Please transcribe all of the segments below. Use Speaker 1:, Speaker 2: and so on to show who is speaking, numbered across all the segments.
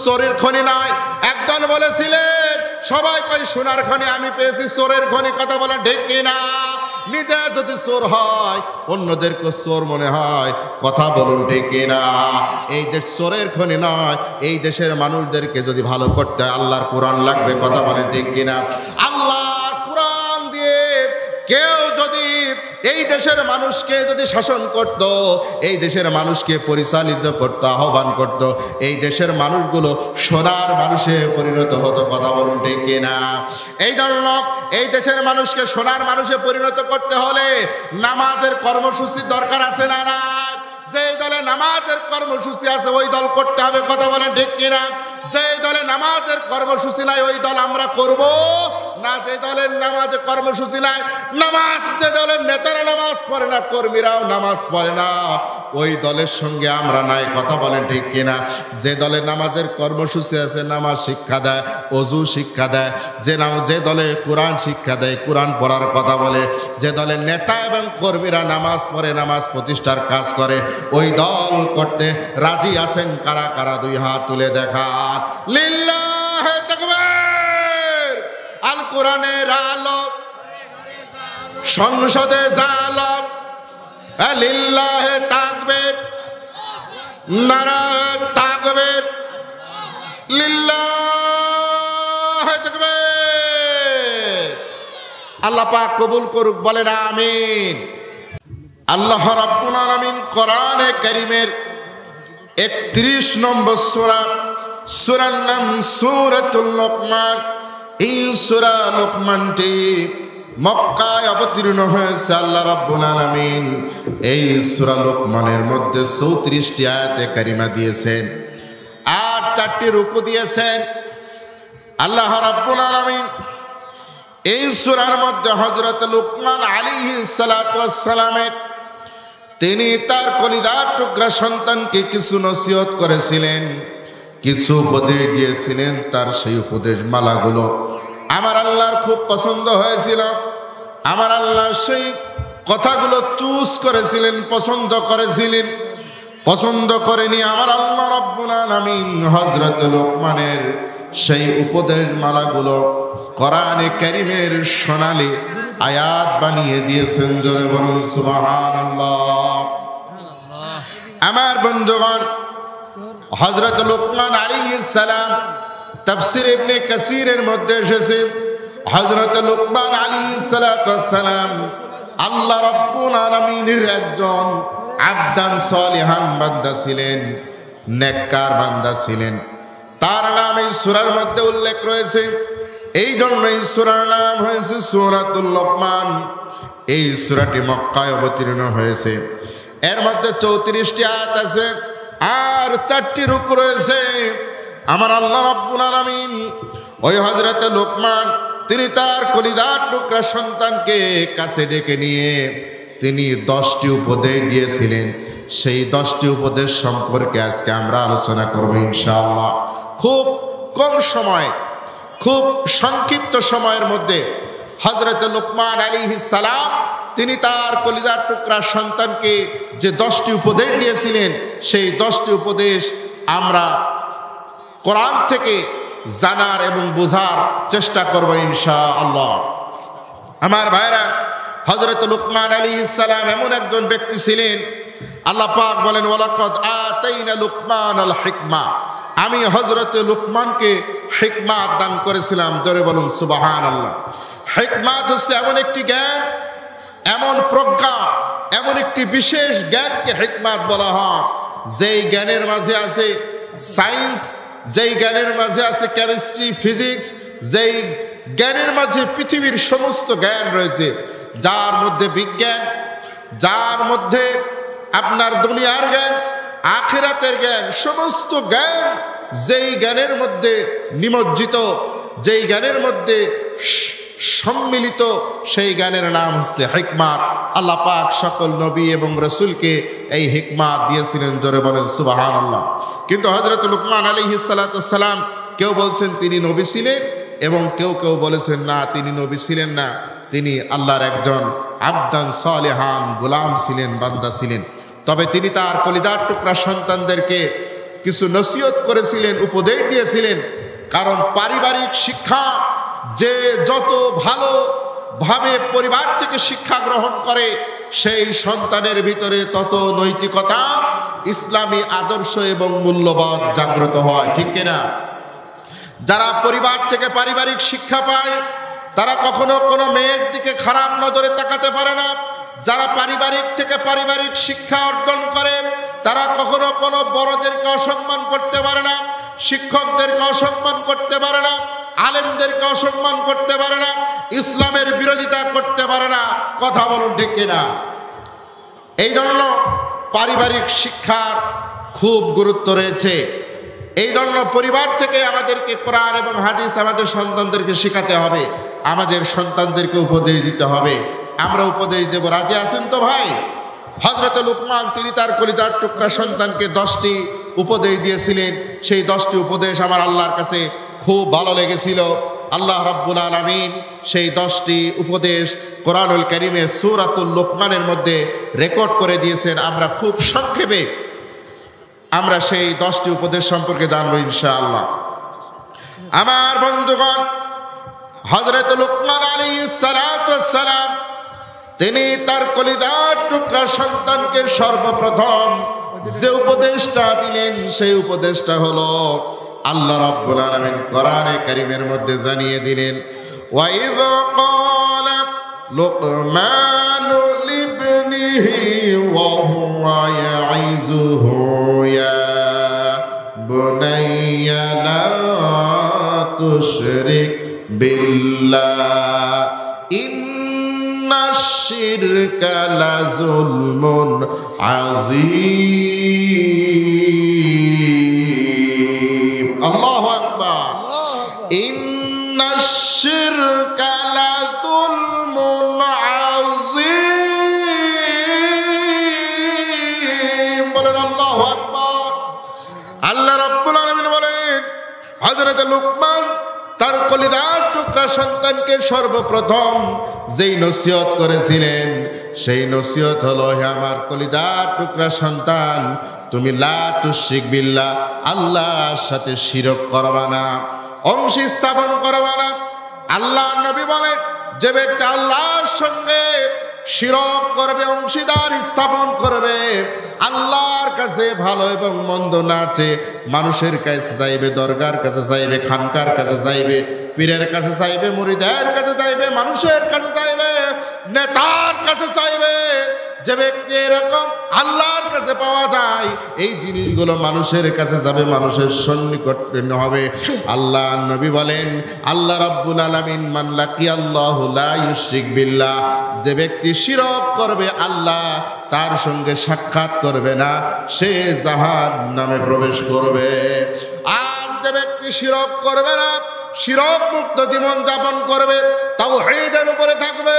Speaker 1: চোরের খনি নাই। একজন বলেছিলেন সবাই কয় সোনার খনি, আমি পেয়েছি চোরের খনি। কথা বলে ঠিক কিনা? নিজে যদি চোর হয় অন্যদেরকে চোর মনে হয়। কথা বলুন ঠিক কিনা? এই দেশ চোরের খনি নয়। এই দেশের মানুষদেরকে যদি ভালো করতে হয় আল্লাহর কোরআন লাগবে। কথা বলেন ঠিক কিনা? আল্লাহর কোরআন দিয়ে কেউ যদি এই দেশের মানুষকে যদি শাসন করত, এই দেশের মানুষকে পরিচালিত করত, আহ্বান করত, এই দেশের মানুষগুলো সোনার মানুষে পরিণত হতো। কথা বলুন ঠিক কিনা? এই জন্য এই দেশের মানুষকে সোনার মানুষে পরিণত করতে হলে নামাজের কর্মসূচির দরকার আছে না? না। যেই দলে নামাজের কর্মসূচি আছে ওই দল করতে হবে। কথা বলেন ঠিক কিনা? যেই দলে নামাজের কর্মসূচি নাই ওই দল আমরা করব না। যে দলের নামাজের কর্মসূচি নাই, নামাজ যে দলের নেতারা নামাজ পড়ে না, কর্মীরাও নামাজ পড়ে না, ওই দলের সঙ্গে আমরা নাই। কথা বলেন ঠিক কিনা? যে দলের নামাজের কর্মসূচি আছে, নামাজ শিক্ষা দেয়, অজু শিক্ষা দেয়, যে দলে কোরআন শিক্ষা দেয়, কোরআন পড়ার কথা বলে, যে দলের নেতা এবং কর্মীরা নামাজ পড়ে, নামাজ প্রতিষ্ঠার কাজ করে, ওই দল করতে রাজি আছেন কারা কারা? দুই হাত তুলে দেখান। লিল্লাহে তাকবীর। আল কোরআনের আলো, সংসদে জালাম, লিল্লাহে তাকবীর, নারায়ে তাকবীর, লিল্লাহে তাকবীর। আল্লাহ পাক কবুল করুক, বলেন আমিন। আল্লাহ রাব্বুল আলামিন কোরআনে কারীমের 31 নম্বর সূরা, সূরার নাম সূরাতুল লোকমান। এই সূরা লোকমানটি মক্কায় অবতীর্ণ হয়েছে। আল্লাহ রাব্বুল আলামিন এই সূরা লোকমানের মধ্যে 34টি আয়াতে কারিমা দিয়েছেন আর 4টি রুকু দিয়েছেন। আল্লাহ রাব্বুল আলামিন এই সূরার মধ্যে হযরত লোকমান আলাইহিস সালাতু ওয়াস সালামের তিনি তার কলিজার টুকরা সন্তানকে কিছু নসিহত করেছিলেন, কিছু উপদেশ দিয়েছিলেন। তার সেই উপদেশ মালাগুলো আমার আল্লাহর খুব পছন্দ হয়েছিল। আমার আল্লাহ সেই কথাগুলো চুজ করেছিলেন, পছন্দ করেছিলেন। পছন্দ করেনি আমার আল্লাহ রাব্বুল আলামিন হযরত লোকমানের সেই উপদেশ মালাগুলো কোরআনে কারীমের সোনালী আয়াত বানিয়ে দিয়েছেন। জোরে বলুন সুবহানাল্লাহ। আমার বন্ধুগণ, হযরত লোকমান আলাইহিস সালাম তাফসীর ইবনে কাসীরের মধ্যে এসেছে হযরত লোকমান আলাইহিস সালাতু ওয়াস সালাম আল্লাহ রাব্বুল আলামিনের একজন আবদান সালিহান বান্দা ছিলেন, নেককার বান্দা ছিলেন। তার নাম এই সূরার মধ্যে উল্লেখ রয়েছে। এই জন্য এই সূরার নাম হয়েছে সূরাতুল লোকমান। এই সূরাটি মক্কায় অবতীর্ণ হয়েছে। এর মধ্যে 34টি আয়াত আছে আর 4টি রুকু রয়েছে। আমার আল্লাহ রাব্বুল আলামিন ওই হযরত লোকমান তিনি তার কলিজার টুকরা সন্তানকে কাছে ডেকে নিয়ে তিনি 10টি উপদেশ দিয়েছিলেন। সেই 10টি উপদেশ সম্পর্কে আজকে আমরা আলোচনা করব ইনশাআল্লাহ। খুব কম সময়, খুব সংক্ষিপ্ত সময়ের মধ্যে হযরত লোকমান আলাইহিস সালাম তিনি তার কলিজার টুকরা সন্তানকে যে 10টি উপদেশ দিয়েছিলেন, সেই 10টি উপদেশ আমরা কোরআন থেকে জানার এবং বোঝার চেষ্টা করব ইনশাআল্লাহ। আমার ভাইরা, হযরত লোকমান আলাইহিস সালাম এমন একজন ব্যক্তি ছিলেন, আল্লাহ পাক বলেন ওয়ালাকাদ আতাইনা লুকমানাল হিকমা, আমি হযরত লোকমানকে হিকমাত দান করেছিলাম। ধরে বলুন সুবহানাল্লাহ। হিকমাত হচ্ছে এমন একটি জ্ঞান, এমন প্রজ্ঞা, এমন একটি বিশেষ জ্ঞানকে হিকমাত বলা হয়, যেই জ্ঞানের মাঝে আছে সায়েন্স, যেই জ্ঞানের মাঝে আছে কেমিস্ট্রি, ফিজিক্স, যেই জ্ঞানের মাঝে পৃথিবীর সমস্ত জ্ঞান রয়েছে, যার মধ্যে বিজ্ঞান, যার মধ্যে আপনার দুনিয়ার জ্ঞান, আখিরাতের জ্ঞান, সমস্ত জ্ঞান যেই জ্ঞানের মধ্যে নিমজ্জিত, যেই জ্ঞানের মধ্যে সম্মিলিত, সেই জ্ঞানের নাম হচ্ছে হিকমাত। আল্লাহ পাক সকল নবী এবং রাসূলকে এই হিকমাত দিয়েছিলেন। জোরে বলেন সুবহানাল্লাহ। কিন্তু হযরত লোকমান আলাইহিস সালাতু ওয়াস সালাম কেউ বলছেন তিনি নবী ছিলেন এবং কেউ কেউ বলেছেন না তিনি নবী ছিলেন না, তিনি আল্লাহর একজন আবদান সালিহান গোলাম ছিলেন, বান্দা ছিলেন। তবে তিনি তার কলিজার টুকরা সন্তানদেরকে কিছু নসিহত করেছিলেন, উপদেশ দিয়েছিলেন। কারণ পারিবারিক শিক্ষা যে যত ভালোভাবে পরিবার থেকে শিক্ষা গ্রহণ করে, সেই সন্তানের ভিতরে তত নৈতিকতা, ইসলামী আদর্শ এবং মূল্যবোধ জাগ্রত হয়, ঠিক কিনা? যারা পরিবার থেকে পারিবারিক শিক্ষা পায় তারা কখনো কোনো মেয়ের দিকে খারাপ নজরে তাকাতে পারে না। যারা পারিবারিক থেকে পারিবারিক শিক্ষা অর্জন করে তারা কখনো কোনো বড়দেরকে অসম্মান করতে পারে না, শিক্ষকদেরকে অসম্মান করতে পারে না, আলেমদেরকে অসম্মান করতে পারে না, ইসলামের বিরোধিতা করতে পারে না। কথা বলুন ঠিক কিনা? এই জন্য পারিবারিক শিক্ষার খুব গুরুত্ব রয়েছে। এই জন্য পরিবার থেকে আমাদেরকে কোরআন এবং হাদিস আমাদের সন্তানদেরকে শেখাতে হবে, আমাদের সন্তানদেরকে উপদেশ দিতে হবে। আমরা উপদেশ দেব, রাজি আছেন তো ভাই? হযরত লুকমান তিনি তার কলিজার টুকরা সন্তানকে 10টি উপদেশ দিয়েছিলেন। সেই 10টি উপদেশ আমার আল্লাহর কাছে খুব ভালো লেগেছিল। আল্লাহ রাব্বুল আলামিন সেই 10টি উপদেশ কোরআনুল কারীমে সূরাতুল লুকমানের মধ্যে রেকর্ড করে দিয়েছেন। আমরা খুব সংক্ষেপে আমরা সেই 10টি উপদেশ সম্পর্কে জানবো ইনশাআল্লাহ। আমার বন্ধুগণ, হযরত লুকমান আলাইহিস সালাতু ওয়াস সালাম তিনি তার কলিজার টুকরা সন্তানকে সর্বপ্রথম যে উপদেশটা দিলেন সেই উপদেশটা হলো আল্লাহ রাব্বুল আলামিন কোরআনে কারীমের মধ্যে জানিয়ে দিলেন, ওয়াইয ক্বালা লুকমানু লিবনিহি ওয়া হুয়া ইয়াইযুহু ইয়া বুনাইয়া লা তুশরিক বিল্লাহ ইন্নাশ শিরকা লাযুলমুন আযীম। আল্লাহু আকবার। ইন্নাশ শিরকা লাযুলমুন আযীম। বলেন আল্লাহু আকবার। আল্লাহ রাব্বুল আলামিন বলেন, হযরত লুকমান তার কলিজার টুকরা সন্তানকে সর্বপ্রথম যেই নসিহত করেছিলেন সেই নসিহত হলো, হে আমার কলিজার টুকরা সন্তান, তুমি লা তুশরিক বিল্লাহ, আল্লাহর সাথে শিরক করবা না, অংশী স্থাপন করবা না। আল্লাহর নবী বলেন, যে ব্যক্তি আল্লাহর সঙ্গে শিরক করবে, অংশীদার স্থাপন করবে, আল্লাহর কাছে ভালো এবং মন্দ না চেয়ে মানুষের কাছে চাইবে, দরগার কাছে চাইবে, খানকার কাছে চাইবে, পীরের কাছে চাইবে, মুরিদের কাছে চাইবে, মানুষের কাছে চাইবে, নেতার কাছে চাইবে, যে ব্যক্তি এরকম আল্লাহর কাছে পাওয়া যায়, এই জিনিসগুলো মানুষের কাছে যাবে, মানুষের সন্নিকট হবে। আল্লাহ নবী বলেন, আল্লাহ রাব্বুল আলামিন মান লাকিয়াল্লাহু লা ইউশরিক বিল্লাহ, যে ব্যক্তি শিরক করবে, আল্লাহ তার সঙ্গে সাক্ষাৎ করবে না, সে জাহান্নামে প্রবেশ করবে। আর যে ব্যক্তি শিরক করবে না, শিরক মুক্ত জীবন যাপন করবে, তাওহীদের উপরে থাকবে,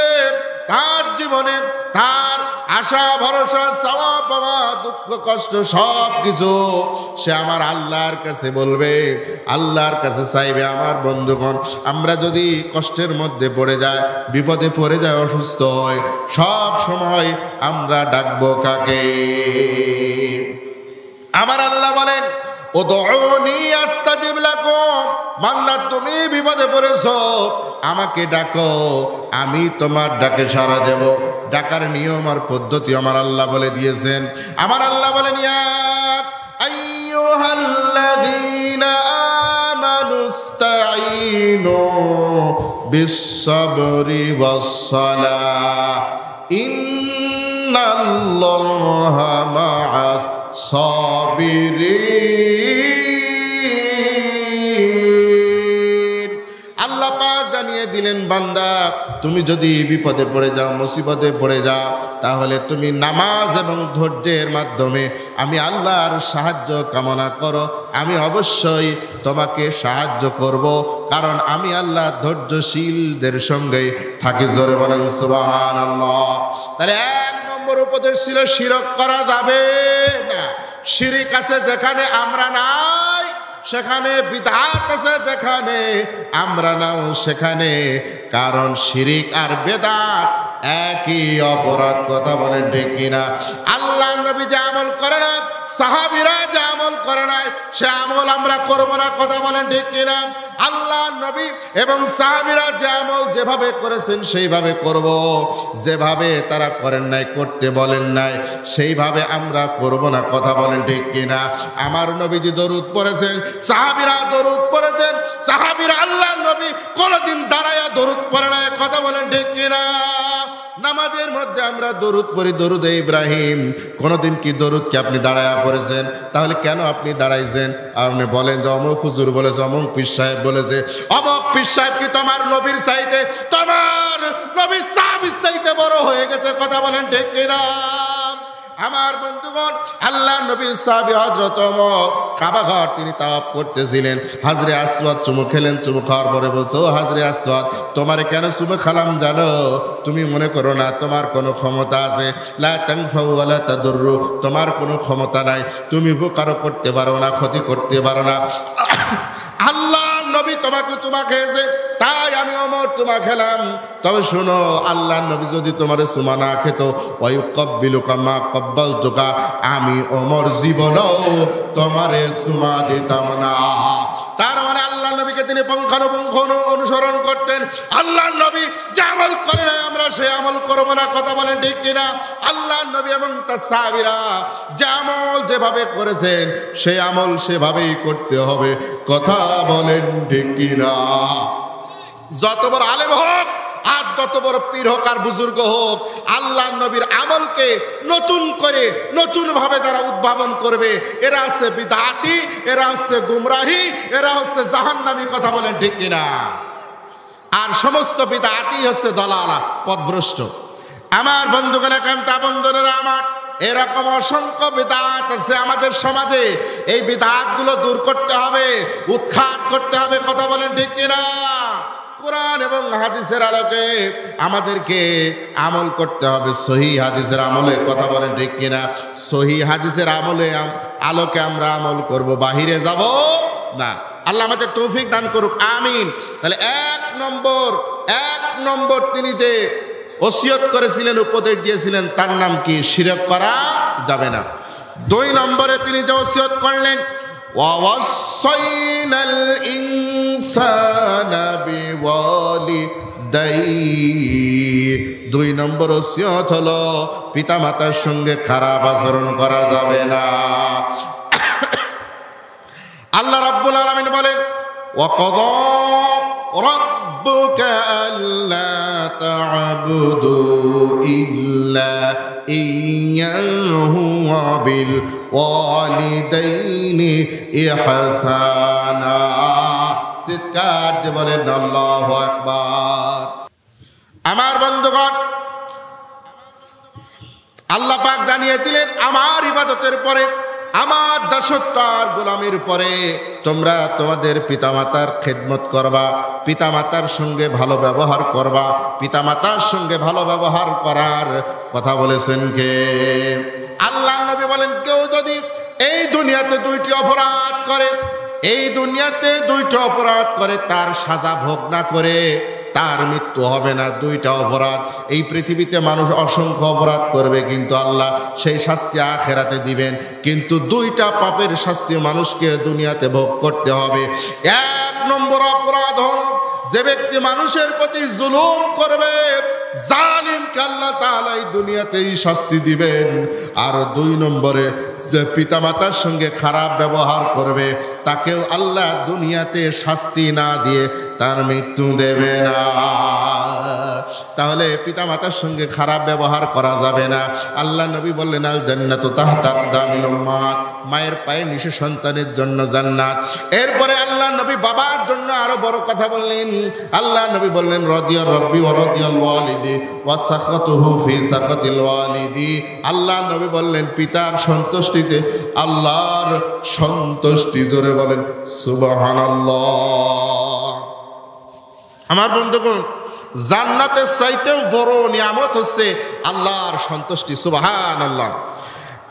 Speaker 1: তার জীবনে তার আশা ভরসা চাওয়া পাওয়া দুঃখ কষ্ট সব কিছু সে আমার আল্লাহর কাছে বলবে, আল্লাহর কাছে চাইবে। আমার বন্ধুগণ, আমরা যদি কষ্টের মধ্যে পড়ে যাই, বিপদে পড়ে যাই, অসুস্থ হয়, সব সময় আমরা ডাকবো কাকে? আমার আল্লাহ বলেন, উদউনি আস্তাজিব লাকুম, বান্দা তুমি বিপদে পড়েছো, আমাকে ডাকো, আমি তোমার ডাকে সাড়া দেব। ডাকার নিয়ম আর পদ্ধতি আমার আল্লাহ বলে দিয়েছেন। আমার আল্লাহ বলেন, ইয়া আইয়ুহাল্লাযীনা আমানুস্তাঈনু বিস-সাবরি ওয়াস-সালাহ ইন্নাল্লাহা মা'আস সাবিরিন। আল্লাহ পাক জানিয়ে দিলেন, বান্দা তুমি যদি বিপদে পড়ে যাও, মুসিবতে পড়ে যাও, তাহলে তুমি নামাজ এবং ধৈর্যের মাধ্যমে আমি আল্লাহর সাহায্য কামনা করো, আমি অবশ্যই তোমাকে সাহায্য করব, কারণ আমি আল্লাহ ধৈর্যশীলদের সঙ্গে থাকি। জোরে বলেন সুবহানাল্লাহ। তাহলে এক নম্বর উপদেশ ছিল, শিরক করা যাবে না। শিরিক আছে যেখানে আমরা নাই, সেখানে বিদআত আছে যেখানে আমরা নাও সেখানে। কারণ শিরিক আর বেদাত একই অপরাধ, কথা বলেন ঠিক কিনা? আল্লাহ নবী যে আমল করে না, সাহাবীরা যে আমল করে নাই, সে আমল আমরা করব না, কথা বলেন ঠিক কিনা? আল্লাহ নবী এবং সাহাবীরা যে আমল যেভাবে করেছেন সেইভাবে করব, যেভাবে তারা করেন নাই, করতে বলেন নাই, সেইভাবে আমরা করব না, কথা বলেন ঠিক কিনা? আমার নবীজি দরুদ পড়েছেন, সাহাবীরা দরুদ পড়েছেন, সাহাবীরা আল্লাহ নবী কোনদিন দাঁড়ায়া দরুদ পড়ে নাই, কথা বলেন ঠিক কিনা? নামাজের মধ্যে আমরা দরুদ পড়ি, দরুদ ইব্রাহিম, কোনদিন কি দরুদ কি আপনি দাঁড়ায়া পড়েছেন? তাহলে কেন আপনি দাঁড়াইছেন? আপনি বলেন যে অমুক হুজুর বলেছে, অমুক পীর সাহেব বলেছে। অমুক পীর সাহেব কি তোমার নবীর চাইতে, তোমার নবীর সাহাবীর চাইতে বড় হয়ে গেছে, কথা বলেন ঠিক কিনা? আমার বন্ধুগণ, আল্লাহ নবীর সাহাবী হযরত ওমর কাবা ঘর তিনি তাওয়াফ করতেছিলেন, হাজরে আসওয়াদ চুমু খেলেন, চুমু খাওয়ার পরে বলছে, ও হাজরে আসওয়াদ, তোমারে কেন চুমু খালাম জানো? তুমি মনে করো না তোমার কোনো ক্ষমতা আছে, লা তানফাউ ওয়ালা তাদুররু, তোমার কোনো ক্ষমতা নাই, তুমি উপকারও করতে পারো না, ক্ষতি করতে পারো না। আল্লাহ নবী তোমাকে চুমা খেয়েছে, তাই আমি ওমর চুমা খেলাম। তবে শোনো, আল্লাহ নবী যদি তোমার চুমা না খেত, ওয়ায়ুকাব্বিলুকা মা কাব্বালতুকা, আমি ওমর জীবনও তোমারে চুমা দিতাম না। তার মানে আল্লাহ নবীকে তিনি পুঙ্খানুপুঙ্খ অনুসরণ করতেন। আল্লাহ নবী যে আমল করে না আমরা সে আমল করব না, কথা বলেন ঠিক কিনা? আল্লাহ নবী এবং তার সাহাবীরা যে আমল যেভাবে করেছেন সেই আমল সেভাবেই করতে হবে, কথা বলেন ঠিক কিনা? যত বড় আলেম হোক আর যত বড় পীর হোক আর বুজুর্গ হোক, আল্লাহ নবীর আমলকে নতুন করে নতুন ভাবে যারা উদ্ভাবন করবে, এরা হচ্ছে বিদআতি, এরা হচ্ছে গুমরাহি, এরা হচ্ছে জাহান্নামী, কথা বলেন ঠিক কিনা? আর সমস্ত বিদআতি হচ্ছে দলালা, পথভ্রষ্ট। আমার বন্ধুগণ, একান্তা বন্ধুরা আমার, এরকম অসংখ্য বিদআত আছে আমাদের সমাজে। এই বিদআতগুলো দূর করতে হবে, উৎখাত করতে হবে, কথা বলেন ঠিক কিনা? কোরআন এবং হাদিসের আলোকে আমাদেরকে আমল করতে হবে, সহিহ হাদিসের আমলে, কথা বলেন ঠিক কিনা? সহিহ হাদিসের আমলে আলোকে আমরা আমল করব, বাহিরে যাব না। আল্লাহ আমাদের তৌফিক দান করুক, আমিন। তাহলে এক নম্বর তিনি যে ওসিয়ত করেছিলেন, উপদেশ দিয়েছিলেন, তার নাম কি? শিরক করা যাবে না। 2 নম্বরে তিনি যে ওসিয়ত করলেন, ওয়াসাইনাল ইনসানা বিওয়ালিদাইহি, 2 নম্বর ওসিয়ত হলো পিতামাতার সঙ্গে খারাপ আচরণ করা যাবে না। আল্লাহ রাব্বুল আলামিন বলেন, ওয়াকাযা রাব্বুকা আল্লা তা'বুদু ইল্লা ইয়্যাহু ওয়া বিল ওয়ালিদাইনি ইহসানা। চিৎকার দিয়ে বলেন আল্লাহু আকবার। আমার বন্ধুগণ, আল্লাহ পাক জানিয়ে দিলেন, আমার ইবাদতের পরে, আমার দাসত্ব আর গোলামির পরে তোমরা তোমাদের পিতামাতার খেদমত করবা, পিতামাতার সঙ্গে ভালো ব্যবহার করবা। পিতামাতার সঙ্গে ভালো ব্যবহার করার কথা বলেছেন কে? আল্লাহ নবী বলেন, কেউ যদি এই দুনিয়াতে 2টি অপরাধ করে, এই দুনিয়াতে 2টি অপরাধ করে, তার সাজা ভোগ না করে তার মৃত্যু হবে না। 2টা অপরাধ, এই পৃথিবীতে মানুষ অসংখ্য অপরাধ করবে, কিন্তু আল্লাহ সেই শাস্তি আখেরাতে দিবেন। কিন্তু 2টা পাপের শাস্তি মানুষকে দুনিয়াতে ভোগ করতে হবে। 1 নম্বর অপরাধ হলো যে ব্যক্তি মানুষের প্রতি জুলুম করবে, জালিমকে আল্লাহ তাআলা এই দুনিয়াতেই শাস্তি দিবেন। আর 2 নম্বরে যে পিতামাতার সঙ্গে খারাপ ব্যবহার করবে, তাকেও আল্লাহ দুনিয়াতে শাস্তি না দিয়ে তার মৃত্যু দেবে না। তাহলে পিতামাতার সঙ্গে খারাপ ব্যবহার করা যাবে না। আল্লাহ নবী বললেন, আল জান্নাতু তাহতা আকদামিল উম্মাত, মায়ের পায়ের নিচে সন্তানের জন্য জান্নাত। এরপরে আল্লাহ নবী বাবার জন্য আরো বড় কথা বললেন। আল্লাহ নবী বললেন, রাদিয়া রাব্বি ওয়া রাদিয়াল ওয়ালিদি ওয়া সাখাতুহু ফি সাখাতিল ওয়ালিদি। আল্লাহ নবী বললেন, পিতার সন্তুষ্টিতে আল্লাহর সন্তুষ্টি। জোরে বলেন সুবহানাল্লাহ। আমার বন্ধুগণ, জান্নাতের চাইতেও বড় নিয়ামত হচ্ছে আল্লাহর সন্তুষ্টি। সুবহানাল্লাহ।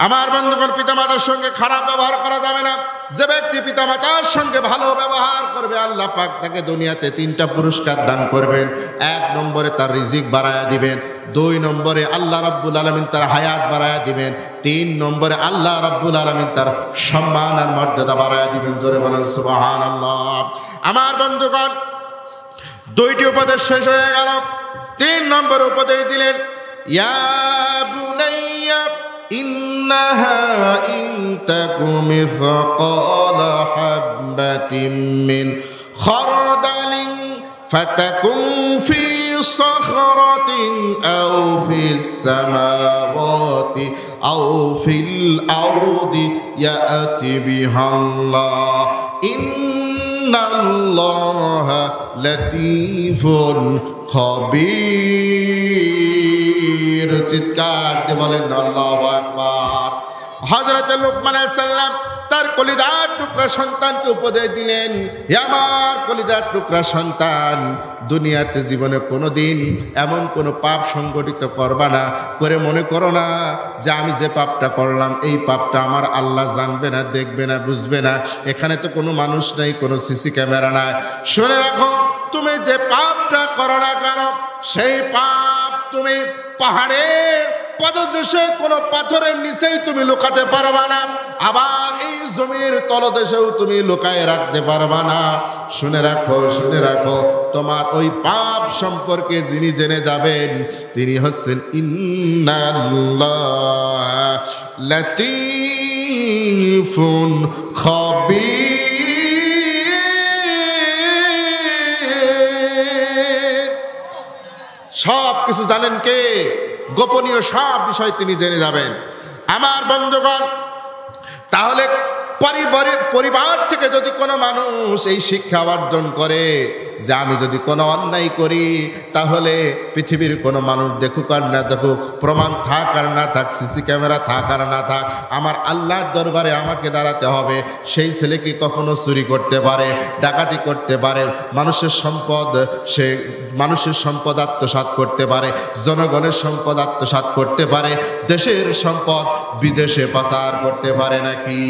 Speaker 1: আমার বন্ধুগণ, পিতামাতার সঙ্গে খারাপ ব্যবহার করা যাবে না। যে ব্যক্তি পিতামাতার সঙ্গে ভালো ব্যবহার করবে, আল্লাহ পাক তাকে দুনিয়াতে 3টা পুরস্কার দান করবেন। 1 নম্বরে তার রিজিক বাড়ায়া দিবেন, 2 নম্বরে আল্লাহ রাব্বুল আলামিন তার হায়াত বাড়ায়া দিবেন, 3 নম্বরে আল্লাহ রাব্বুল আলামিন তার সম্মান আর মর্যাদা বাড়ায়া দিবেন। জোরে বলেন সুবহানাল্লাহ। আমার বন্ধুগণ, 2টি উপদেশ শেষ হয়ে গেল। 3 নম্বর উপদেশ দিলেন, ইয়া বুনাইয়া ইন্নাহা ইন তাকু মিসকালা হাববাতিন মিন খারদালিন ফাতাকুন ফি সাখরাতিন আও ফিস সামাওয়াতি আও ফিল আরদি ইয়াতি বিহাল্লাহ ইন্নাল্লাহা লাতীফুন খবীর। চিৎকার দিয়ে বলেন আল্লাহু আকবার। হযরত লুকমান আলাইহিস সালাম তার কলিজার টুকরা সন্তানকে উপদেশ দিলেন, হে আমার কলিজার টুকরা সন্তান, দুনিয়াতে জীবনে কোনোদিন এমন কোনো পাপ সংগঠিত করবা না, করে মনে করো না যে আমি যে পাপটা করলাম এই পাপটা আমার আল্লাহ জানবে না, দেখবে না, বুঝবে না। এখানে তো কোনো মানুষ নাই, কোনো সিসি ক্যামেরা নাই। শুনে রাখো, তুমি যে পাপটা করো না কেন, সেই পাপ তুমি পাহাড়ের পদদেশে কোনো পাথরের নিচেই তুমি লুকাতে পারবা না, আবার এই জমিনের তলদেশেও তুমি লুকায় রাখতে পারবা না। শুনে রাখো, শুনে রাখো, তোমার ওই পাপ সম্পর্কে যিনি জেনে যাবেন তিনি হচ্ছেন ইন্নাল্লাহ লাতীফুন খবীর। সব কিছু জানেন কে? গোপনীয় সব বিষয় তিনি জেনে যাবেন। আমার বন্ধুগণ, তাহলে পরিবার থেকে যদি কোনো মানুষ এই শিক্ষা অর্জন করে যে আমি যদি কোনো অন্যায় করি তাহলে পৃথিবীর কোনো মানুষ দেখুক আর না দেখুক, প্রমাণ থাক আর না থাক, সিসি ক্যামেরা থাক আর না থাক, আমার আল্লাহর দরবারে আমাকে দাঁড়াতে হবে। সেই ছেলে কি কখনো চুরি করতে পারে, ডাকাতি করতে পারে, মানুষের সম্পদ আত্মসাৎ করতে পারে, জনগণের সম্পদ আত্মসাৎ করতে পারে, দেশের সম্পদ বিদেশে পাচার করতে পারে নাকি?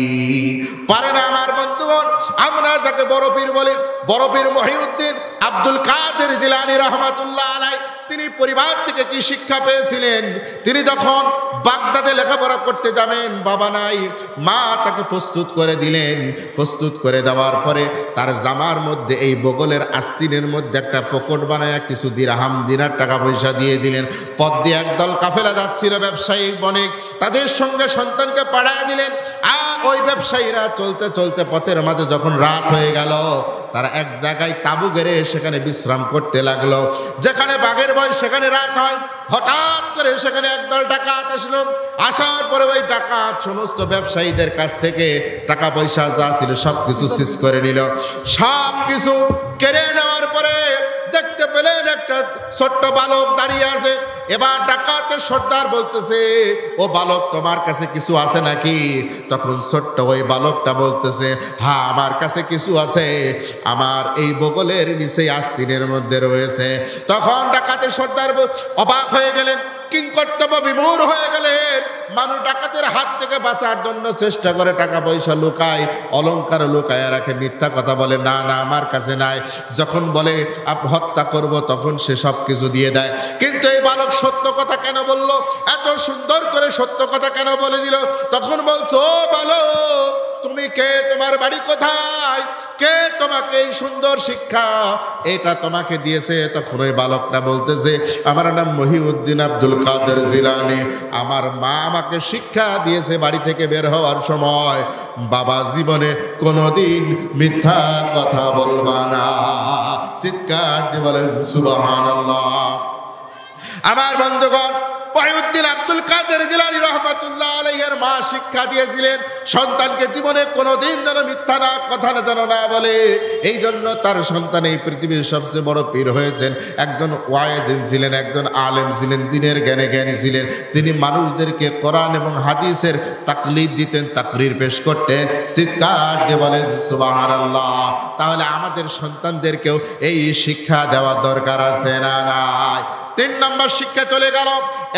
Speaker 1: পারে না। আমার বন্ধুগণ, আমরা যাকে বড় পীর বলি, বড় পীর মহিউদ্দিন আব্দুল কাদের জিলানী রাহমাতুল্লাহ আলাইহি, তিনি পরিবার থেকে কি শিক্ষা পেয়েছিলেন? তিনি যখন বাগদাদে লেখাপড়া করতে যাবেন, বাবা নাই, মা তাকে প্রস্তুত করে দিলেন। প্রস্তুত করে দেওয়ার পরে তার জামার মধ্যে এই বগলের আস্তিনের মধ্যে একটা পকেট বানায়া কিছু দিরহাম দিনার টাকা পয়সা দিয়ে দিলেন। পথ দিয়ে একদল কাফেলা যাচ্ছিল, ব্যবসায়িক বণিক, তাদের সঙ্গে সন্তানকে পাঠায় দিলেন। আর ওই ব্যবসায়ীরা চলতে চলতে পথের মাঝে যখন রাত হয়ে গেল, তারা এক জায়গায় তাঁবু গেড়ে সেখানে বিশ্রাম করতে লাগলো। যেখানে বাঘের ভয় সেখানে রাত হয়। হঠাৎ করে সেখানে একদল ডাকাত আসলো। আসার পরে ওই ডাকাত সমস্ত ব্যবসায়ীদের কাছ থেকে টাকা পয়সা যা ছিল সব কিছু সিজ করে নিল। সব কিছু কেড়ে নেওয়ার পরে দেখতে পেলেন একটা ছোট্ট বালক দাঁড়িয়ে আছে। এবার ডাকাতের সর্দার বলতেছে, ও বালক, তোমার কাছে কিছু আছে নাকি? তখন ছোট্ট ওই বালকটা বলতেছে, হ্যাঁ আমার কাছে কিছু আছে, আমার এই বগলের নিচে আস্তিনের মধ্যে রয়েছে। তখন ডাকাতের সর্দার অবাক হয়ে গেলেন, কিংকর্তব্য বিমূঢ় হয়ে গেলেন। মানুষ ডাকাতের হাত থেকে বাঁচার জন্য চেষ্টা করে, টাকা পয়সা লুকায়, অলংকার লুকায় রাখে, মিথ্যা কথা বলে, না না আমার কাছে নাই। যখন বলে হত্যা করব তখন সে সব কিছু দিয়ে দেয়। কিন্তু এই বালক সত্য কথা কেন বলল? এত সুন্দর করে সত্য কথা কেন বলে দিল? তখন বলছো, ও বালক, তুমি কে? তোমার বাড়ি কোথায়? কে তোমাকে এই সুন্দর শিক্ষা এটা তোমাকে দিয়েছে? তখন ওই বালকটা বলতেছে, আমার নাম মহিউদ্দিন আব্দুল কাদের জিলানী। আমার মা আমাকে শিক্ষা দিয়েছে বাড়ি থেকে বের হওয়ার সময়, বাবা জীবনে কোনোদিন মিথ্যা কথা বলবা না। চিৎকার দিয়ে বলেন সুবহানাল্লাহ। আমার বন্ধুগণ, মহিউদ্দিন আব্দুল কাদের জিলানী রাহমাতুল্লাহ আলাইহির মা শিক্ষা দিয়েছিলেন সন্তানকে জীবনে কোনোদিন যেন মিথ্যা না কথা যেন না বলে। এই জন্য তার সন্তান এই পৃথিবীর সবচেয়ে বড় পীর হয়েছেন। একজন ওয়াইজিন ছিলেন, একজন আলেম ছিলেন, দ্বীনের জ্ঞানী ছিলেন। তিনি মানুষদেরকে কোরআন এবং হাদিসের তাকলিদ দিতেন, তাকরির পেশ করতেন। চিৎকার দিয়ে বলেন সুবহানাল্লাহ। তাহলে আমাদের সন্তানদেরকেও এই শিক্ষা দেওয়ার দরকার আছে না নাই? 3 নম্বর শিক্ষা চলে গেল।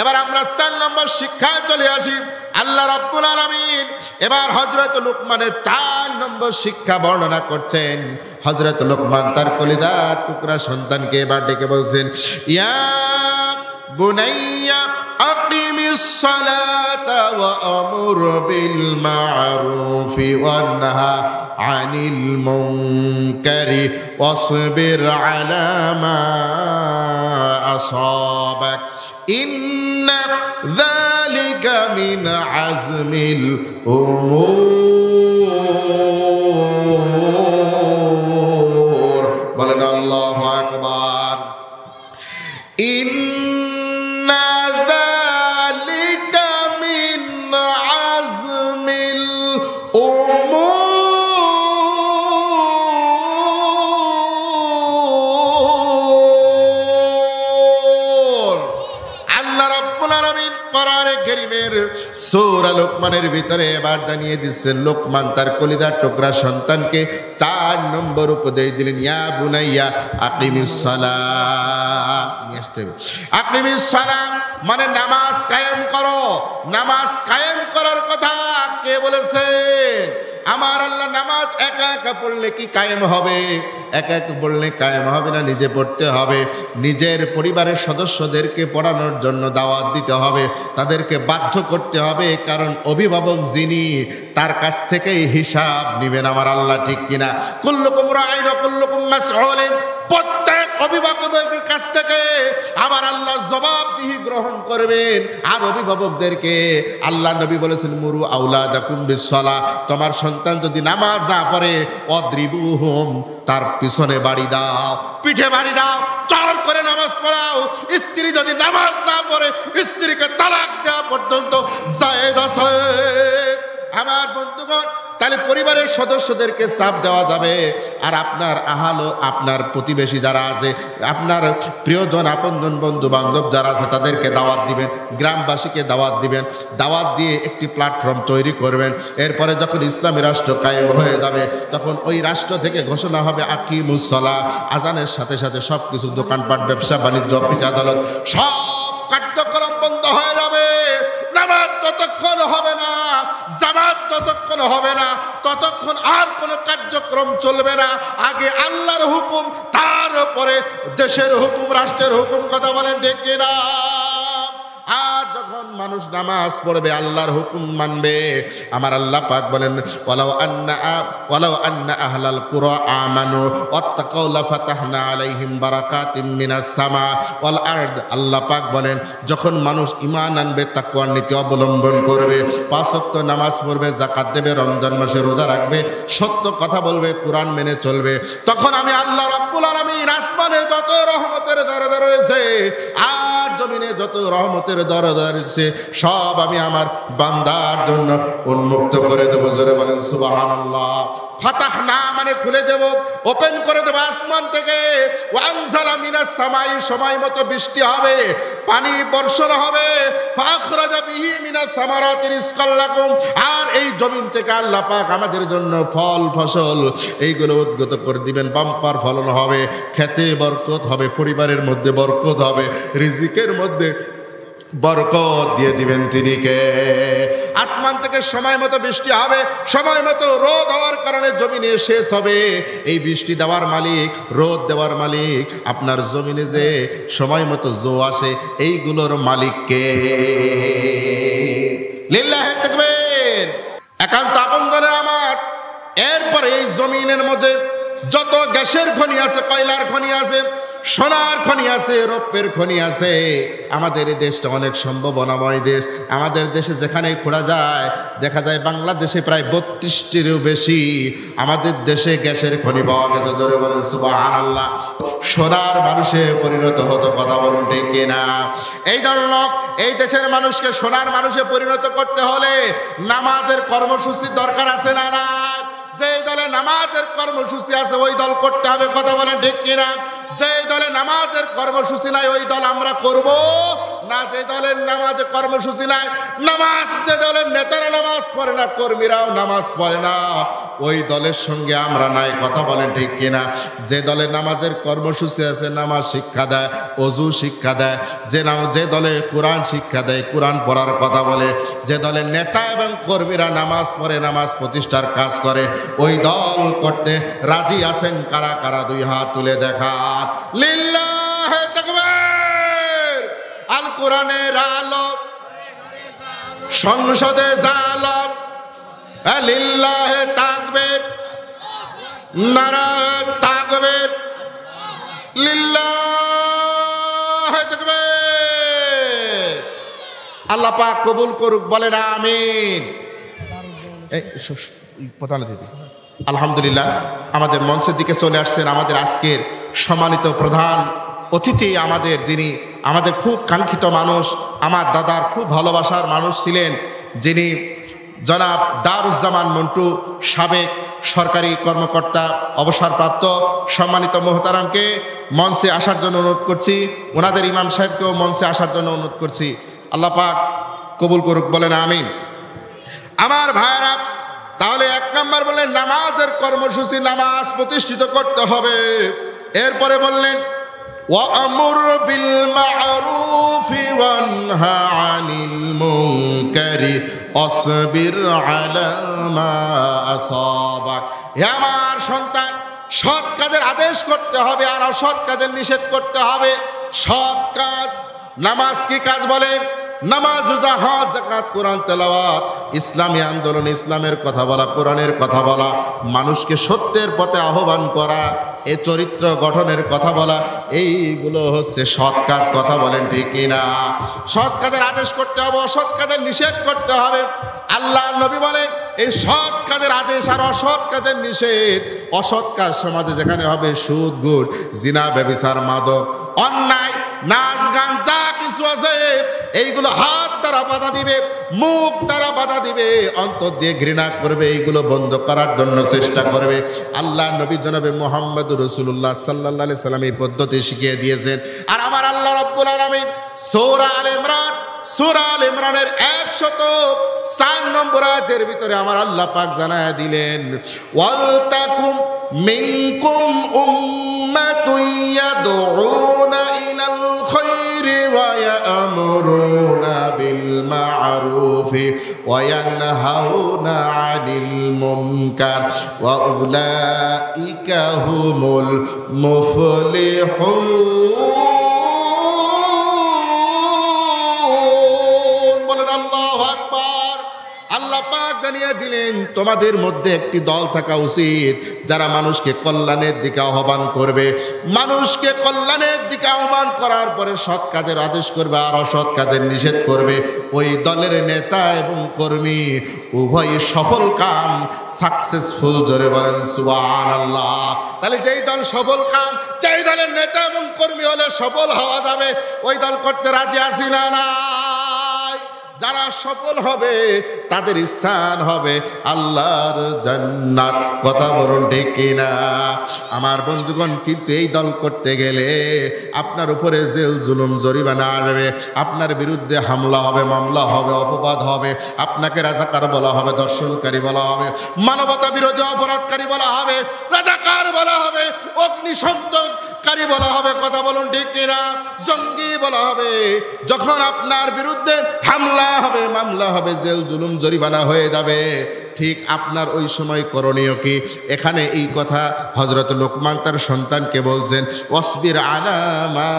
Speaker 1: এবার আমরা 4 নম্বর শিক্ষায় চলে আসি। আল্লাহ রাব্বুল আলামিন এবার হযরত লুকমানের 4 নম্বর শিক্ষা বর্ণনা করছেন। হযরত লুকমান তার কলিজার টুকরা সন্তানকে এবার ডেকে বলছেন, ইয়া বুনাইয়া আকিমিস সালাতা ওয়া আমুর বিল মা'রুফি ওয়ান নাহা আনিল মুনকারি ওয়াসবির আলা মা আসাবাক ইন্না যালিকা মিন আযমিল উমুর। বলেন আল্লাহু আকবার। ইন্না যালিকা মিন আযমিল উমুর। আল্লাহ রাব্বুল আলামিন কোরআনে কারীমের সূরা লোকমানের ভিতরে এবার জানিয়ে দিচ্ছেন, লোকমান তার কলিজার টুকরা সন্তানকে 4 নম্বর উপদেশ দিলেন, ইয়া বুনাইয়া আকিমিস সালাহ। আকিমিস সালাম মানে নামাজ কায়েম করো। নামাজ কায়েম করার কথা কে বলেছেন? আমার আল্লাহ। নামাজ একা একা পড়লে কি কায়েম হবে? একা একা পড়লে কায়েম হবে না, নিজে পড়তে হবে। নিজের পরিবারের সদস্যদেরকে পড়ানোর জন্য দাওয়াত দিতে হবে, তাদেরকে বাধ্য করতে হবে, কারণ অভিভাবক যিনি তার কাছ থেকেই হিসাব নেবেন আমার আল্লাহ, ঠিক কিনা? কুল্লুকুম রাঈন ওয়া কুল্লুকুম মাসউলুন। প্রত্যেক অভিভাবকের কাছ থেকে আমার আল্লাহ জবাবদিহি গ্রহণ করবেন। আর অভিভাবকদেরকে আল্লাহ নবী বলেছেন, মুরু আওলাদাকুম বিসসালাহ। তোমার সন্তান যদি নামাজ না পড়ে, অদ্রিবুহুম, তার পিছনে বাড়ি দাও, পিঠে বাড়ি দাও, জোর করে নামাজ পড়াও। স্ত্রী যদি নামাজ না পড়ে, স্ত্রীকে তালাক দেওয়া পর্যন্ত জায়েজ আছে। আমার বন্ধুগণ, তাহলে পরিবারের সদস্যদেরকে চাপ দেওয়া যাবে। আর আপনার আহালো, আপনার প্রতিবেশী যারা আছে, আপনার প্রিয়জন, আপনজন, বন্ধু বান্ধব যারা আছে, তাদেরকে দাওয়াত দিবেন, গ্রামবাসীকে দাওয়াত দিবেন। দাওয়াত দিয়ে একটি প্ল্যাটফর্ম তৈরি করবেন। এরপরে যখন ইসলামী রাষ্ট্র কায়েম হয়ে যাবে, তখন ওই রাষ্ট্র থেকে ঘোষণা হবে আকিমুস সালাহ। আজানের সাথে সাথে সব কিছু, দোকানপাট, ব্যবসা বাণিজ্য, অফিস আদালত, সব কার্যক্রম বন্ধ হয়ে যাবে। নামাজ যতক্ষণ হবে না, জামাত যতক্ষণ হবে না, ততক্ষণ আর কোনো কার্যক্রম চলবে না। আগে আল্লাহর হুকুম, তারপরে দেশের হুকুম, রাষ্ট্রের হুকুম। কথা বলেন ঠিক কিনা? আর যখন মানুষ নামাজ পড়বে, আল্লাহর হুকুম মানবে, আমার আল্লাহ পাক বলেন, ওয়ালাউ আন্না আহলাল কুরা আমানু ওয়াত্তাকাউ লাফাতাহনা আলাইহিম বারাকাতিম মিনাস সামা ওয়াল আরদ। আল্লাহ পাক বলেন, যখন মানুষ ঈমান আনবে, তাকওয়ার নীতি অবলম্বন করবে, 5 ওয়াক্ত নামাজ পড়বে, যাকাত দেবে, রমজান মাসে রোজা রাখবে, সত্য কথা বলবে, কোরআন মেনে চলবে, তখন আমি আল্লাহ রাব্বুল আলামিন আসমানে যত রহমতের দরজা রয়েছে আর জমিনে যত রহমতের দরজা রয়েছে, সব আমি আমার বান্দার জন্য উন্মুক্ত করে দেবো। জোরে বলেন সুবহানাল্লাহ। ফাতাহনা মানে খুলে দেব, ওপেন করে দেব আসমান থেকে। ওয়ানজালা মিনাস সামাই, সময় মতো বৃষ্টি হবে, পানি বর্ষণ হবে। ফাখরাজা বিহি মিনাস সামারাতি রিজকাল লাকুম। আর এই জমিন থেকে আল্লাহ পাক আমাদের জন্য ফল ফসল এইগুলো উদ্গত করে দিবেন। বাম্পার ফলন হবে, খেতে বরকত হবে, পরিবারের মধ্যে বরকত হবে, রিজিকের মধ্যে বরকত দিয়ে দিবেন তিনি কে? আসমান থেকে সময় মতো বৃষ্টি হবে, সময় মতো রোদ হওয়ার কারণে জমিনে শেষ হবে। এই বৃষ্টি দেওয়ার মালিক, রোদ দেওয়ার মালিক, আপনার জমিনে যে সময় মতো জো আসে, এইগুলোর মালিক কে? লিল্লাহি তাকবীর। একান্ত আপনজনের আমার। এরপরে এই জমিনের মধ্যে যত গ্যাসের খনি আছে, কয়লার খনি আছে, সোনার খনি আছে, রৌপ্যের খনি আছে। আমাদের এই দেশটা অনেক সম্ভাবনাময় দেশ। আমাদের দেশে যেখানে খোঁড়া যায়, দেখা যায় বাংলাদেশে প্রায় 32টিরও বেশি আমাদের দেশে গ্যাসের খনি পাওয়া গেছে। জোরে বলেন সুবহানাল্লাহ। সোনার মানুষে পরিণত হতো। কথা বলুন ঠিক কিনা? এই জন্য এই দেশের মানুষকে সোনার মানুষে পরিণত করতে হলে নামাজের কর্মসূচি দরকার আছে না? না। যে দলে নামাজের কর্মসূচি আছে, ওই দল করতে হবে। কথা বলেন ঠিক কিনা? যে দলে নামাজের কর্মসূচি নাই, ওই দল আমরা করব না। যে দলের নামাজের কর্মসূচি নাই, নামাজ যে দলের নেতারা নামাজ পড়ে না, কর্মীরাও নামাজ পড়ে না, ওই দলের সঙ্গে আমরা নাই, কথা বলেন ঠিক কিনা? যে দলে নামাজের কর্মসূচি আছে, নামাজ শিক্ষা দেয়, অজু শিক্ষা দেয়, যে দলে কোরআন শিক্ষা দেয়, কোরআন পড়ার কথা বলে, যে দলের নেতা এবং কর্মীরা নামাজ পড়ে, নামাজ প্রতিষ্ঠার কাজ করে, ওই দল করতে রাজি আছেন কারা কারা? দুই হাত তুলে দেখান। লিল্লাহে তাকবীর। আল কোরআনের আলো, সংসদে জালাম, লিল্লাহে তাকবীর, নারায়ে তাকবীর, লিল্লাহে তাকবীর। আল্লাহ পাক কবুল করুক, বলেন আমিন। আলহামদুলিল্লাহ, আমাদের মঞ্চের দিকে চলে আসছেন আমাদের আজকের সম্মানিত প্রধান অতিথি, আমাদের যিনি আমাদের খুব কাঙ্ক্ষিত মানুষ, আমার দাদার খুব ভালোবাসার মানুষ ছিলেন, যিনি জনাব দারুজ্জামান মন্টু, সাবেক সরকারি কর্মকর্তা, অবসরপ্রাপ্ত। সম্মানিত মোহতারামকে মঞ্চে আসার জন্য অনুরোধ করছি, ওনাদের ইমাম সাহেবকেও মঞ্চে আসার জন্য অনুরোধ করছি। আল্লাহ পাক কবুল করুক, বলেন আমিন। আমার ভাইরা, তাহলে এক নাম্বার বললেন নামাজের কর্মসূচি, নামাজ প্রতিষ্ঠিত করতে হবে। এরপরে বললেন ওয়া'মুর বিল মা'রুফি ওয়ানহা আনিল মুনকারি ওয়াসবির আলা মা আসাবাক। হে আমার সন্তান, সৎ কাজের আদেশ করতে হবে আর অসৎ কাজের নিষেধ করতে হবে। সৎ কাজ, নামাজ কি কাজ বলেন? নামাজ, রোজা, হজ, যাকাত, কোরআন তেলাওয়াত, ইসলামী আন্দোলন, ইসলামের কথা বলা, কোরআনের কথা বলা, মানুষকে সত্যের পথে আহ্বান করা, এ চরিত্র গঠনের কথা বলা, এইগুলো হচ্ছে সৎ কাজ, কথা বলেন ঠিক কিনা? সৎ কাজের আদেশ করতে হবে, অসৎ কাজের নিষেধ করতে হবে। আল্লাহ নবী বলেন এই সৎ কাজের আদেশ আর অসৎ কাজের নিষেধ। অসৎ কাজ সমাজে যেখানে হবে সুদ, ঘুষ, জিনা, ব্যভিচার, মাদক, অন্যায়, নাচ, গান, যা কিছু আছে এইগুলো হাত দ্বারা বাধা দিবে, মুখ দ্বারা বাধা দিবে, অন্তর দিয়ে ঘৃণা করবে, এইগুলো বন্ধ করার জন্য চেষ্টা করবে। আল্লাহ নবী জনাবে মুহাম্মদুর রাসূলুল্লাহ সাল্লাল্লাহু আলাইহি সাল্লাম এই পদ্ধতি শিখিয়ে দিয়েছেন। আর আমার আল্লাহ রাব্বুল আলামিন সূরা আল ইমরানের 104 নম্বর আয়াতের ভিতরে আমার আল্লাহ পাক জানায়া দিলেন, ওয়ালতাকুম মিনকুম উম্মাতুন ইয়াদউনা ইলাল খায়রি ওয়া ইয়া'মুরুনা বিল মা'রুফি ওয়া ইয়ানহাউনা আনিল মুনকার ওয়া উলাইকা হুমুল মুফলিহুন। বলেন আল্লাহু আকবার। আল্লাহ পাক জানিয়ে দিলেন তোমাদের মধ্যে একটি দল থাকা উচিত যারা মানুষকে কল্যাণের দিকে আহ্বান করবে। মানুষকে কল্যাণের দিকে আহ্বান করার পরে সৎ কাজের আদেশ করবে আর অসৎ কাজের নিষেধ করবে। ওই দলের নেতা এবং কর্মী উভয় সফল কাম, সাকসেসফুল। জোরে বলেন সুবহানাল্লাহ। তাহলে যেই দল সফল কাম, যেই দলের নেতা এবং কর্মী হলে সফল হওয়া যাবে, ওই দল করতে রাজি আছি না নাই? যারা সফল হবে তাদের স্থান হবে আল্লাহর জান্নাত, কথা বলুন ঠিক কিনা? আমার বন্ধুগণ, কিন্তু এই দল করতে গেলে আপনার উপরে জেল, জুলুম, জরিমানা আসবে, আপনার বিরুদ্ধে হামলা হবে, মামলা হবে, অপবাদ হবে, আপনাকে রাজাকার বলা হবে, দর্শনকারী বলা হবে, মানবতা বিরোধী অপরাধকারী বলা হবে, রাজাকার বলা হবে, অগ্নিসংযোগকারী বলা হবে, কথা বলুন ঠিক কিনা? জঙ্গি বলা হবে। যখন আপনার বিরুদ্ধে হামলা হবে, মামলা হবে, জেল, জুলুম, জরিমানা হয়ে যাবে, ঠিক আপনার ওই সময় করণীয় কি? এখানে এই কথা হযরত লোকমান তার সন্তানকে বলছেন, ওয়াসবির আলা মা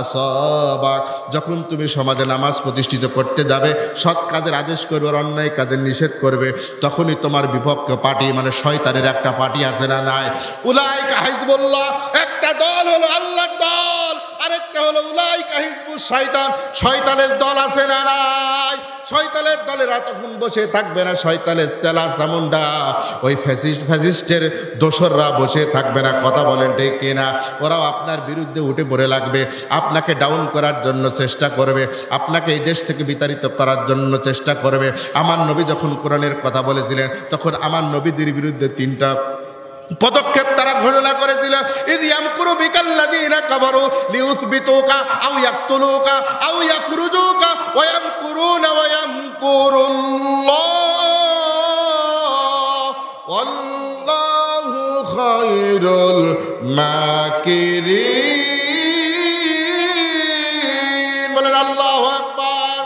Speaker 1: আসাবাক। যখন তুমি সমাজে নামাজ প্রতিষ্ঠিত করতে যাবে, সৎ কাজের আদেশ করবে আর অন্যায় কাজের নিষেধ করবে, তখনই তোমার বিপক্ষ পার্টি মানে শয়তানের একটা পার্টি আছে না নাই? উলাইকা হিজবুল্লাহ, একটা দল হলো আল্লাহর দল, আরেকটা হলো উলাইকা হিজবুশ শয়তান, শয়তানের দল আছে না নাই? শয়তানের দলেরা তখন বসে থাকবে না, শয়তানের চেলা চামুন্ডা ওই ফ্যাসিস্টের দোসররা বসে থাকবে না, কথা বলেন ঠিক কিনা? ওরাও আপনার বিরুদ্ধে উঠে পড়ে লাগবে, আপনাকে ডাউন করার জন্য চেষ্টা করবে, আপনাকে এই দেশ থেকে বিতাড়িত করার জন্য চেষ্টা করবে। আমার নবী যখন কোরআনের কথা বলেছিলেন, তখন আমার নবীদের বিরুদ্ধে 3টা পদক্ষেপ তারা ঘোষণা করেছিল। ইয ইয়ামকুরু বিকাল্লাযীনা কাফারু লিউসবিতুকা আও ইয়াকতুলুকা আও ইয়াখরুজুকা ওয়া ইয়ামকুরুনা ওয়া ইয়ামকুরুল্লাহ খায়রুল মাকিরিন। বলেন আল্লাহু আকবার।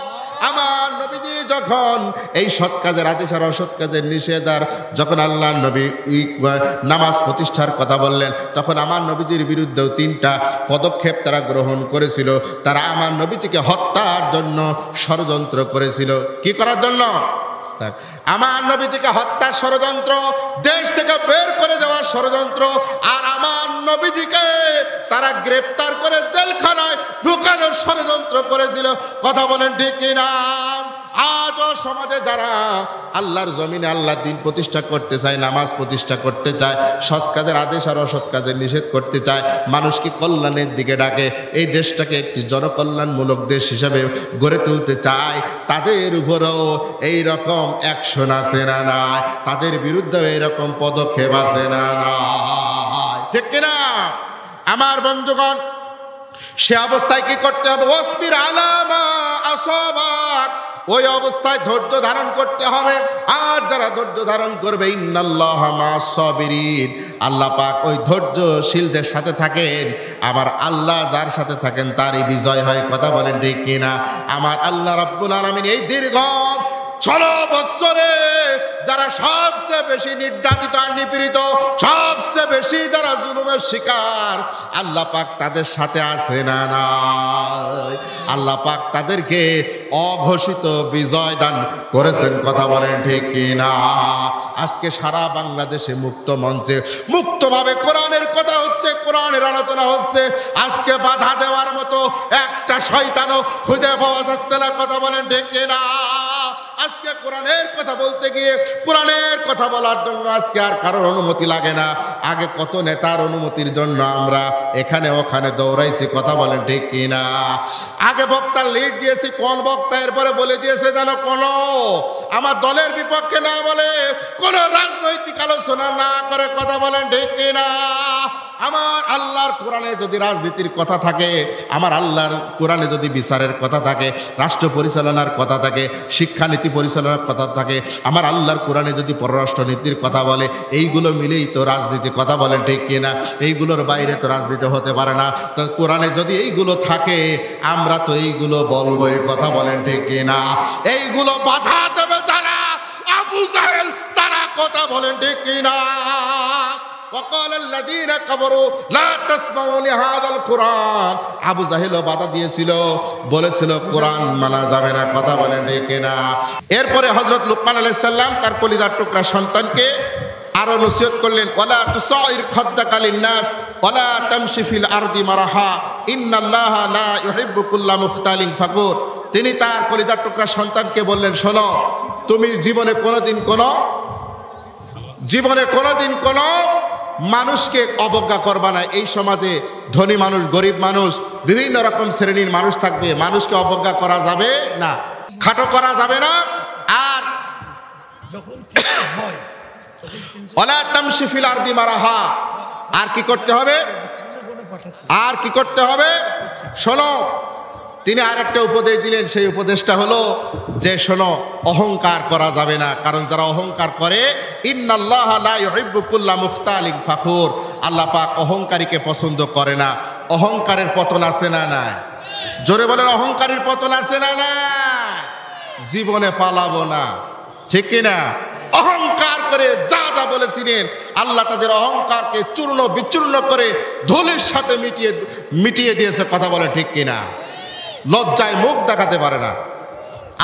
Speaker 1: আমার নবীজি যখন এই সৎ কাজের আদেশ আর অসৎ কাজের নিষেধ আর যখন আল্লাহর নবী নামাজ প্রতিষ্ঠার কথা বললেন, তখন আমার নবীজির বিরুদ্ধেও 3টা পদক্ষেপ তারা গ্রহণ করেছিল। তারা আমার নবীজিকে হত্যার জন্য ষড়যন্ত্র করেছিল। কি করার জন্য? আমার নবীজিকে হত্যা ষড়যন্ত্র, দেশ থেকে বের করে দেওয়ার ষড়যন্ত্র, আর আমার নবীজিকে তারা গ্রেফতার করে জেলখানায় ঢুকানোর ষড়যন্ত্র করেছিল। কথা বলেন ঠিক কিনা? আজও সমাজে যারা আল্লাহর জমিনে আল্লাহর দিন প্রতিষ্ঠা করতে চায়, নামাজ প্রতিষ্ঠা করতে চায়, সৎ কাজের আদেশ আর অসৎ কাজের নিষেধ করতে চায়, মানুষকে কল্যাণের দিকে ডাকে, এই দেশটাকে একটি জনকল্যাণমূলক দেশ হিসাবে গড়ে তুলতে চায়, তাদের উপরেও এই রকম অ্যাকশন আছে না নাই? তাদের বিরুদ্ধেও এইরকম পদক্ষেপ আছে না নাই? ঠিক কিনা আমার বন্ধুগণ? সে অবস্থায় কি করতে হবে? ওয়াসবির আলা মা আসাবাক, ওই অবস্থায় ধৈর্য ধারণ করতে হবে। আর যারা ধৈর্য ধারণ করবে, ইন্নাল্লাহা মা'আস সাবিরিন, আল্লাহ পাক ওই ধৈর্যশীলদের সাথে থাকেন। আবার আল্লাহ যার সাথে থাকেন তারই বিজয় হয়। কথা বলেন ঠিক কিনা? আমার আল্লাহ রাব্বুল আলামিন এই দীর্ঘ 6 বছরে যারা সবচেয়ে বেশি নির্যাতিত আর নিপীড়িত, সবচেয়ে বেশি যারা জুলুমের শিকার, আল্লাহ পাক তাদের সাথে আছে না নাই? আল্লাহ পাক তাদেরকে অঘোষিত বিজয় দান করেছেন। কথা বলেন ঠিক কিনা? আজকে সারা বাংলাদেশে মুক্ত মঞ্চে মুক্তভাবে কোরআনের কথা হচ্ছে, কোরআনের আলোচনা হচ্ছে। আজকে বাধা দেওয়ার মতো একটা শয়তানও খুঁজে পাওয়া যাচ্ছে না। কথা বলেন ঠিক কিনা? আজকে কোরআনের কথা বলতে গিয়ে, কোরআনের কথা বলার জন্য আজকে আর কারোর অনুমতি লাগে না। আগে কত নেতার অনুমতির জন্য আমরা এখানে ওখানে দৌড়াইছি। কথা বলেন ঠিক কিনা? আগে বক্তার লিড দিয়েছি, কোন বক্তা এরপরে বলে দিয়েছে যেন কোন আমার দলের বিপক্ষে না বলে, কোন রাজনৈতিক আলোচনা না করে। কথা বলেন ঠিক কিনা? আমার আল্লাহর কোরআনে যদি রাজনীতির কথা থাকে, আমার আল্লাহর কোরআনে যদি বিচারের কথা থাকে, রাষ্ট্র পরিচালনার কথা থাকে, শিক্ষানীতি পরিচালনার কথা থাকে, আমার আল্লাহর কোরআনে যদি পররাষ্ট্রনীতির কথা বলে, এইগুলো মিলেই তো রাজনীতি। কথা বলেন ঠিক কিনা? এইগুলোর বাইরে তো রাজনীতি হতে পারে না। তো কোরআনে যদি এইগুলো থাকে, আমরা তো এইগুলো বলবোই। কথা বলেন ঠিক কিনা? এইগুলো বাধা দেবে যারা, আবু জাহেল, তারা। কথা বলেন ঠিক কিনা? وقال الذين كفروا لا تسمعوا لهذا القرآن, আবু জাহেলও বাধা দিয়েছিল, বলেছিল কোরআন মানা যাবে না। কথা বলেন ঠিক কিনা? এরপরে হযরত লুকমান আলাইহিস সালাম তার কলিজার টুকরা সন্তানকে আরো নসিহত করলেন, ওয়ালা তুসাইর খাদ্দাকা লিন-নাস ওয়ালা তামশি ফিল আরদি মারাহা ইন্নাল্লাহা লা ইউহিব্বু কুল্লা মুখতালিন ফাকুর। তিনি তার কলিজার টুকরা সন্তানকে বললেন, শোনো, তুমি জীবনে কোনোদিন কোনো মানুষকে অবজ্ঞা করবা না। এই সমাজে ধনী মানুষ, গরিব মানুষ, বিভিন্ন রকম শ্রেণীর মানুষ থাকবে। মানুষকে অবজ্ঞা করা যাবে না, খাটো করা যাবে না। আর ওয়ালা তামশি ফিল আরদি মারাহা, আর কি করতে হবে? শোনো, তিনি আরেকটা উপদেশ দিলেন। সেই উপদেশটা হলো যে শোনো, অহংকার করা যাবে না। কারণ যারা অহংকার করে, ইন্নাল্লাহা লা ইউহিব্বু কুল্লা মুখতালিন ফাখুর, আল্লাহ পাক অহংকারীকে পছন্দ করে না। অহংকারের পতন আছে না নাই? জোরে বলেন, অহংকারের পতন আছে না নাই? জীবনে পালাবো না, ঠিক কিনা? অহংকার করে যা যা বলেছিলেন, আল্লাহ তাদের অহংকারকে চূর্ণ বিচূর্ণ করে ধুলির সাথে মিটিয়ে দিয়েছে। কথা বলে ঠিক কিনা? লজ্জায় মুখ দেখাতে পারে না।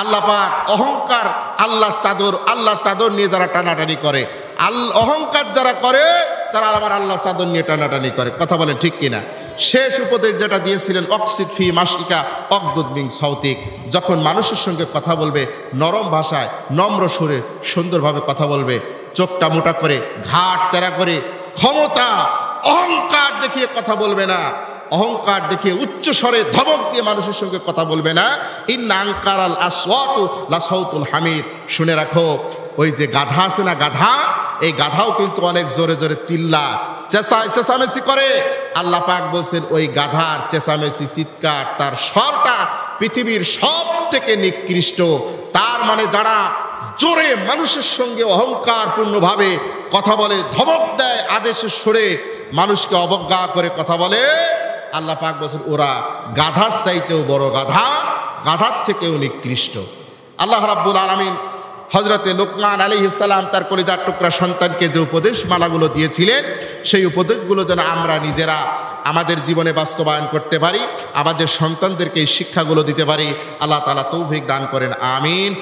Speaker 1: আল্লাহ পাক অহংকার, আল্লাহ চাদর নিয়ে যারা টানাটানি করে, অহংকার যারা করে, তারা আমার আল্লাহ চাদর নিয়ে টানাটানি করে। কথা বলেন ঠিক কিনা? শেষ উপদেশ যেটা দিয়েছিলেন, অক্সিদ ফি মাসিকা অকদুদ মিন সাউতিক, যখন মানুষের সঙ্গে কথা বলবে নরম ভাষায়, নম্র সুরে, সুন্দরভাবে কথা বলবে। চোখটা মোটা করে, ঘাট তেরা করে, ক্ষমতা অহংকার দেখিয়ে কথা বলবে না। অহংকার দেখিয়ে উচ্চ স্বরে ধমক দিয়ে মানুষের সঙ্গে কথা বলবে না। ইন্না আনকারাল আসওয়াতু লাসাউতুল হামির। শুনে রাখো, ওই যে গাধা আছে না, গাধা, এই গাধাও কিন্তু অনেক জোরে জোরে চিল্লায়, চেঁচামেচি করে। আল্লাহ পাক বলছেন, ওই গাধার চেঁচামেচি, চিৎকার, তার স্বরটা পৃথিবীর সব থেকে নিকৃষ্ট। তার মানে যারা জোরে মানুষের সঙ্গে অহংকারপূর্ণভাবে কথা বলে, ধমক দেয়, আদেশের সুরে মানুষকে অবজ্ঞা করে কথা বলে, আল্লাহ পাক বলেন ওরা গাধার চাইতেও বড় গাধা, গাধার থেকেও নিকৃষ্ট। আল্লাহ রাব্বুল আলামিন হযরতে লোকমান আলাইহিস সালাম তার কলিজার টুকরা সন্তানকে যে উপদেশ মালাগুলো দিয়েছিলেন, সেই উপদেশগুলো যেন আমরা নিজেরা আমাদের জীবনে বাস্তবায়ন করতে পারি, আমাদের সন্তানদেরকে এই শিক্ষাগুলো দিতে পারি। আল্লাহ তাআলা তৌফিক দান করেন, আমিন।